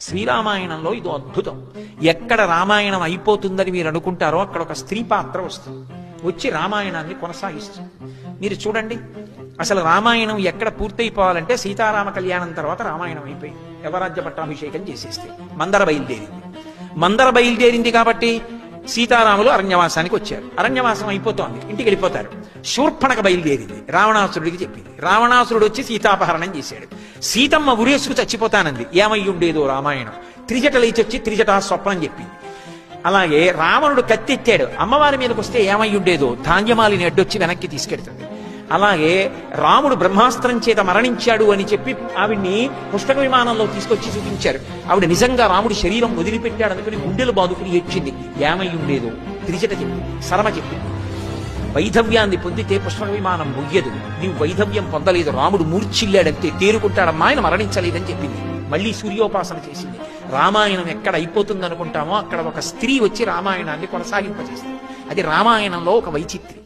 శ్రీరామాయణంలో ఇదో అద్భుతం. ఎక్కడ రామాయణం అయిపోతుందని మీరు అనుకుంటారో అక్కడ ఒక స్త్రీ పాత్ర వస్తుంది, వచ్చి రామాయణాన్ని కొనసాగిస్తుంది. మీరు చూడండి, అసలు రామాయణం ఎక్కడ పూర్తయిపోవాలంటే సీతారామ కళ్యాణం తర్వాత రామాయణం అయిపోయింది. యవరాజ్య పట్టాభిషేకం చేసేస్తే మందర బయలుదేరింది కాబట్టి సీతారాములు అరణ్యవాసానికి వచ్చారు. అరణ్యవాసం అయిపోతోంది, ఇంటికి వెళ్ళిపోతారు. శూర్పణక బయలుదేరింది, రావణాసురుడికి చెప్పింది. రావణాసురుడు వచ్చి సీతాపహరణం చేశాడు. సీతమ్మ ఉరేసుకు చచ్చిపోతానంది. ఏమై ఉండేదో రామాయణం. త్రిజట లేచొచ్చి త్రిజట స్వప్నం చెప్పింది. అలాగే రావణుడు కత్తెత్తాడు, అమ్మవారి మీదకి వస్తే ఏమై ఉండేదో ధాన్యమాలిని అడ్డొచ్చి వెనక్కి తీసుకెడుతుంది. అలాగే రాముడు బ్రహ్మాస్త్రం చేత మరణించాడు అని చెప్పి ఆవిడ్ని పుష్పక విమానంలో తీసుకొచ్చి చూపించారు. ఆవిడ నిజంగా రాముడి శరీరం వదిలిపెట్టాడు అనుకుని గుండెలు బాదుకుని ఏడ్చింది. ఏమై ఉండేదో త్రిజట చెప్పింది, సరమ చెప్పింది. వైధవ్యాన్ని పొందితే పుష్పక విమానం ముయ్యదు, నీవు వైధవ్యం పొందలేదు, రాముడు మూర్ఛిల్లాడంతే, తేరుకుంటాడమ్మా, ఆయన మరణించలేదని చెప్పింది. మళ్ళీ సూర్యోపాసన చేసింది. రామాయణం ఎక్కడ అయిపోతుంది అనుకుంటామో అక్కడ ఒక స్త్రీ వచ్చి రామాయణాన్ని కొనసాగింపజేస్తుంది. అది రామాయణంలో ఒక వైచిత్ర్యం.